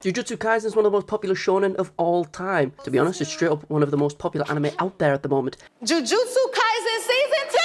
Jujutsu Kaisen is one of the most popular shounen of all time. To be honest, it's straight up one of the most popular anime out there at the moment. Jujutsu Kaisen Season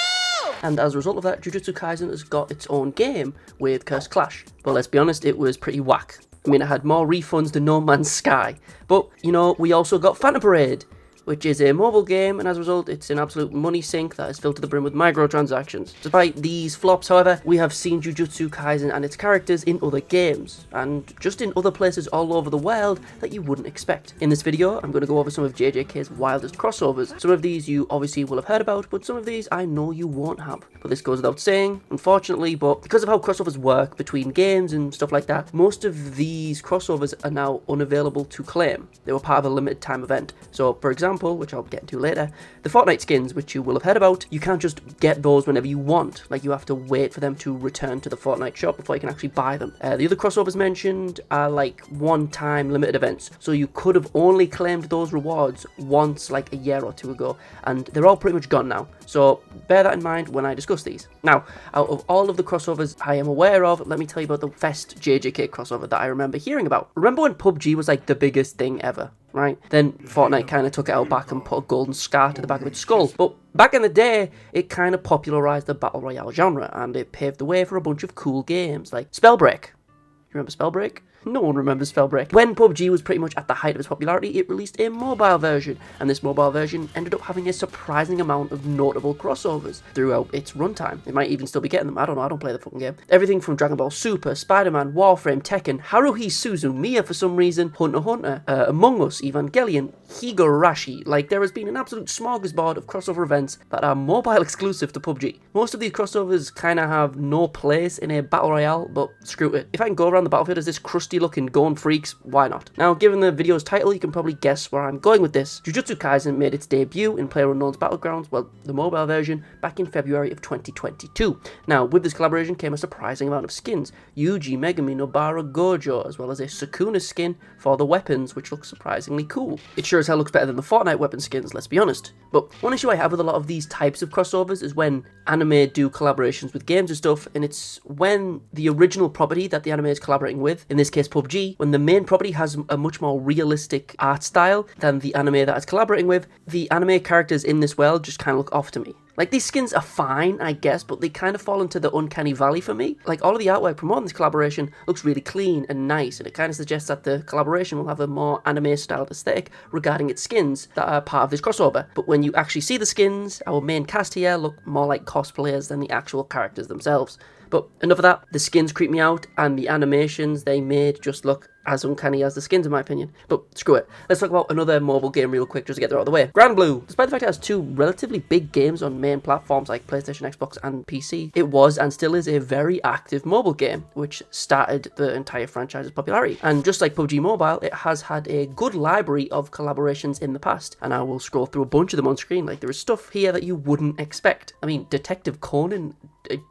2! And as a result of that, Jujutsu Kaisen has got its own game with Cursed Clash. But let's be honest, it was pretty whack. I mean, it had more refunds than No Man's Sky. But, you know, we also got Phantom Parade, which is a mobile game, and as a result, it's an absolute money sink that is filled to the brim with microtransactions. Despite these flops, however, we have seen Jujutsu Kaisen and its characters in other games, and just in other places all over the world that you wouldn't expect. In this video, I'm going to go over some of JJK's wildest crossovers. Some of these you obviously will have heard about, but some of these I know you won't have. But this goes without saying, unfortunately, but because of how crossovers work between games and stuff like that, most of these crossovers are now unavailable to claim. They were part of a limited time event. So, for example, which I'll get into later, the Fortnite skins, which you will have heard about, you can't just get those whenever you want. Like, you have to wait for them to return to the Fortnite shop before you can actually buy them. The other crossovers mentioned are like one-time limited events, so you could have only claimed those rewards once like a year or two ago, and they're all pretty much gone now. So bear that in mind when I discuss these. Now, out of all of the crossovers I am aware of, let me tell you about the best JJK crossover that I remember hearing about. Remember when PUBG was like the biggest thing ever? Right? Then Fortnite kind of took it out back and put a golden scar to the back of its skull. But back in the day, it kind of popularized the Battle Royale genre, and it paved the way for a bunch of cool games like Spellbreak. You remember Spellbreak? No one remembers Spellbreak. When PUBG was pretty much at the height of its popularity, it released a mobile version, and this mobile version ended up having a surprising amount of notable crossovers throughout its runtime. It might even still be getting them, I don't know, I don't play the fucking game. Everything from Dragon Ball Super, Spider-Man, Warframe, Tekken, Haruhi Suzumiya for some reason, Hunter x Hunter, Among Us, Evangelion, Higurashi. Like, there has been an absolute smorgasbord of crossover events that are mobile exclusive to PUBG. Most of these crossovers kind of have no place in a battle royale, but screw it. If I can go around the battlefield as this crusty looking Gone Freaks, why not? Now, given the video's title, you can probably guess where I'm going with this. Jujutsu Kaisen made its debut in PlayerUnknown's Battlegrounds, well, the mobile version, back in February of 2022. Now, with this collaboration came a surprising amount of skins. Yuji, Megami, Nobara, Gojo, as well as a Sukuna skin for the weapons, which looks surprisingly cool. It sure as hell looks better than the Fortnite weapon skins, let's be honest. But one issue I have with a lot of these types of crossovers is when anime do collaborations with games and stuff, and it's when the original property that the anime is collaborating with, in this case PUBG, when the main property has a much more realistic art style than the anime that it's collaborating with, the anime characters in this world just kind of look off to me. Like, these skins are fine, I guess, but they kind of fall into the uncanny valley for me. Like, all of the artwork promoting this collaboration looks really clean and nice, and it kind of suggests that the collaboration will have a more anime-styled aesthetic regarding its skins that are part of this crossover. But when you actually see the skins, our main cast here look more like cosplayers than the actual characters themselves. But enough of that, the skins creep me out, and the animations they made just look as uncanny as the skins in my opinion. But screw it. Let's talk about another mobile game real quick just to get that out of the way. Granblue. Despite the fact it has two relatively big games on main platforms like PlayStation, Xbox and PC, it was and still is a very active mobile game, which started the entire franchise's popularity. And just like PUBG Mobile, it has had a good library of collaborations in the past, and I will scroll through a bunch of them on screen. Like, there is stuff here that you wouldn't expect. I mean, Detective Conan,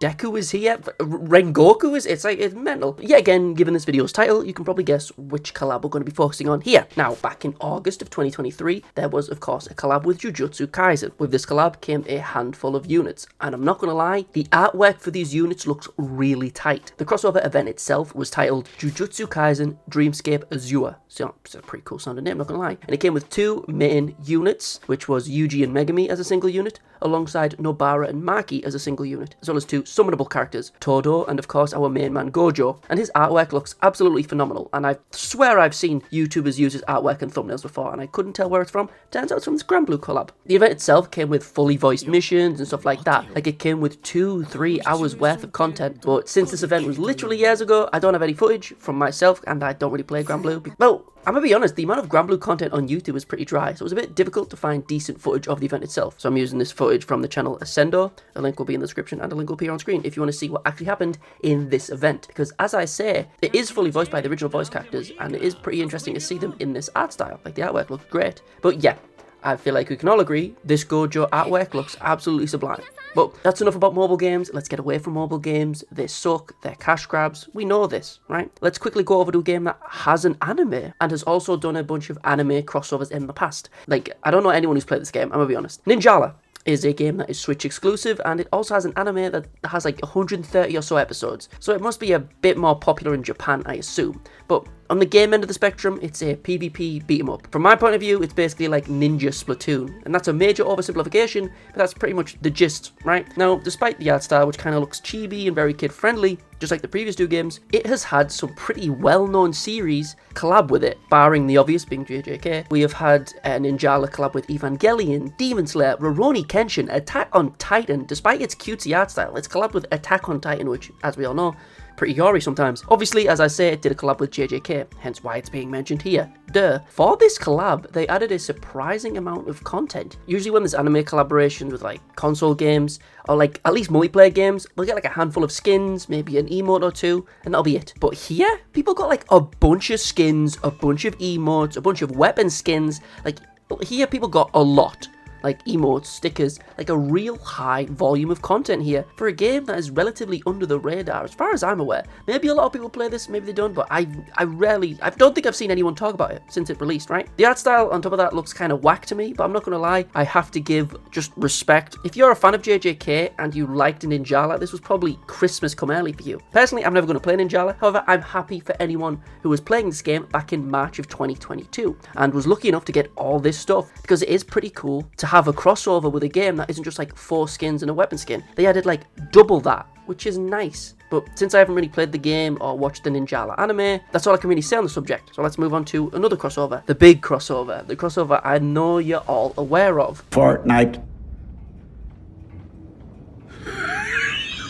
Deku is here, Rengoku is, it's mental. Yet again, given this video's title, you can probably guess which collab we're going to be focusing on here. Now, back in August of 2023, there was of course a collab with Jujutsu Kaisen. With this collab came a handful of units, and I'm not going to lie, the artwork for these units looks really tight. The crossover event itself was titled Jujutsu Kaisen Dreamscape Azure. So it's a pretty cool sounding name, not going to lie. And it came with two main units, which was Yuji and Megami as a single unit, alongside Nobara and Maki as a single unit, as well as two summonable characters, Todo and of course our main man Gojo. And his artwork looks absolutely phenomenal, and I swear I've seen YouTubers use his artwork and thumbnails before, and I couldn't tell where it's from. Turns out it's from this Granblue collab. The event itself came with fully voiced missions and stuff like that. Like, it came with 2-3 hours worth of content, but since this event was literally years ago, I don't have any footage from myself, and I don't really play Granblue. Well, I'm gonna be honest, the amount of Granblue content on YouTube is pretty dry, so it was a bit difficult to find decent footage of the event itself. So I'm using this footage from the channel Ascendo. A link will be in the description and a link will appear on screen if you want to see what actually happened in this event. Because as I say, it is fully voiced by the original voice characters, and it is pretty interesting to see them in this art style. Like, the artwork looks great. But yeah, I feel like we can all agree, this Gojo artwork looks absolutely sublime. But that's enough about mobile games. Let's get away from mobile games. They suck, they're cash grabs. We know this, right? Let's quickly go over to a game that has an anime and has also done a bunch of anime crossovers in the past. Like, I don't know anyone who's played this game, I'm gonna be honest. Ninjala is a game that is Switch exclusive, and it also has an anime that has like 130 or so episodes, so it must be a bit more popular in Japan, I assume. But But on the game end of the spectrum, it's a PvP beat 'em up. From my point of view, it's basically like Ninja Splatoon, and that's a major oversimplification, but that's pretty much the gist, right? Now, despite the art style, which kind of looks chibi and very kid-friendly, just like the previous two games, it has had some pretty well-known series collab with it, barring the obvious being JJK. We have had Ninjala collab with Evangelion, Demon Slayer, Rurouni Kenshin, Attack on Titan. Despite its cutesy art style, it's collabed with Attack on Titan, which, as we all know, pretty gory sometimes. Obviously, as I say, it did a collab with JJK, hence why it's being mentioned here. Duh. For this collab, they added a surprising amount of content. Usually when there's anime collaborations with like console games, or like at least multiplayer games, they'll get like a handful of skins, maybe an emote or two, and that'll be it. But here, people got like a bunch of skins, a bunch of emotes, a bunch of weapon skins. Like, here people got a lot. Like emotes, stickers, like a real high volume of content here for a game that is relatively under the radar as far as I'm aware. Maybe a lot of people play this, maybe they don't, but I don't think I've seen anyone talk about it since it released, right? The art style on top of that looks kind of whack to me, but I'm not gonna lie, I have to give just respect. If you're a fan of JJK and you liked Ninjala, this was probably Christmas come early for you. Personally, I'm never gonna play Ninjala, however, I'm happy for anyone who was playing this game back in March of 2022 and was lucky enough to get all this stuff, because it is pretty cool to have a crossover with a game that isn't just like 4 skins and a weapon skin. They added like double that, which is nice. But since I haven't really played the game or watched the Ninjala anime, that's all I can really say on the subject. So let's move on to another crossover. The big crossover. The crossover I know you're all aware of. Fortnite.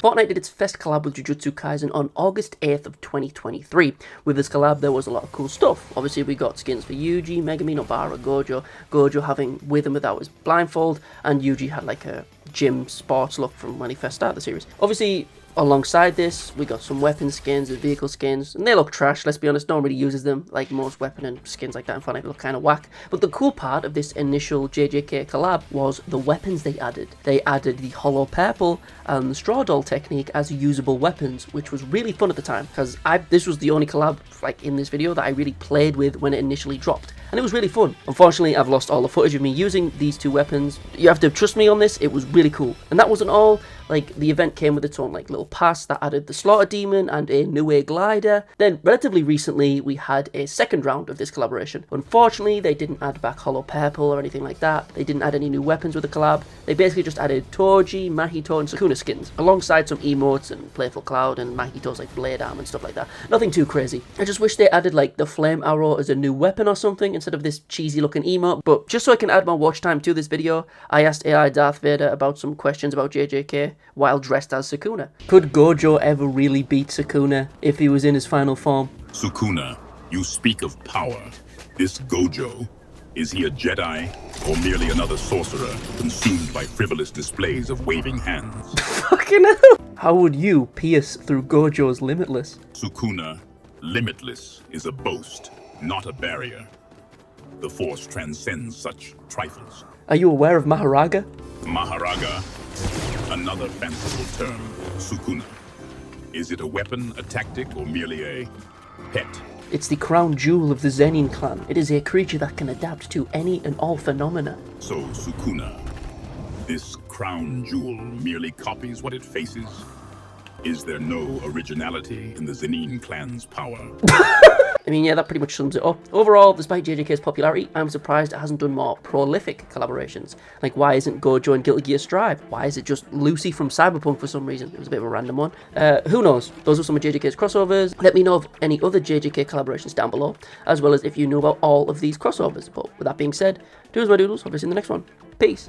Fortnite did its first collab with Jujutsu Kaisen on August 8th of 2023. With this collab, there was a lot of cool stuff. Obviously, we got skins for Yuji, Megumi, Nobara, Gojo having with and without his blindfold, and Yuji had like a gym sports look from when he first started the series. Obviously, alongside this, we got some weapon skins and vehicle skins, and they look trash, let's be honest, no one really uses them, like most weapon and skins like that in Fortnite look kind of whack. But the cool part of this initial JJK collab was the weapons they added. They added the hollow purple and the straw doll technique as usable weapons, which was really fun at the time, because this was the only collab like in this video that I really played with when it initially dropped, and it was really fun. Unfortunately, I've lost all the footage of me using these two weapons. You have to trust me on this, it was really cool. And that wasn't all. Like, the event came with its own like little pass that added the Slaughter Demon and a Nue glider. Then, relatively recently, we had a second round of this collaboration. Unfortunately, they didn't add back Hollow Purple or anything like that. They didn't add any new weapons with the collab. They basically just added Toji, Mahito, and Sukuna skins, alongside some emotes and Playful Cloud and Mahito's like blade arm and stuff like that. Nothing too crazy. I just wish they added like the flame arrow as a new weapon or something instead of this cheesy looking emote. But just so I can add more watch time to this video, I asked AI Darth Vader about some questions about JJK while dressed as Sukuna. Could Gojo ever really beat Sukuna if he was in his final form? Sukuna, you speak of power. This Gojo, is he a Jedi or merely another sorcerer consumed by frivolous displays of waving hands? Fucking hell! How would you pierce through Gojo's limitless? Sukuna, limitless is a boast, not a barrier. The Force transcends such trifles. Are you aware of Maharaga? Maharaga, another fanciful term. Sukuna, is it a weapon, a tactic, or merely a pet? It's the crown jewel of the Zenin clan. It is a creature that can adapt to any and all phenomena. So, Sukuna, this crown jewel merely copies what it faces? Is there no originality in the Zenin clan's power? I mean, yeah, that pretty much sums it up. Overall, despite JJK's popularity, I'm surprised it hasn't done more prolific collaborations. Like, why isn't Gojo in Guilty Gear Strive? Why is it just Lucy from Cyberpunk for some reason? It was a bit of a random one. Who knows? Those are some of JJK's crossovers. Let me know of any other JJK collaborations down below, as well as if you know about all of these crossovers. But with that being said, doodles my doodles, I'll see you in the next one. Peace.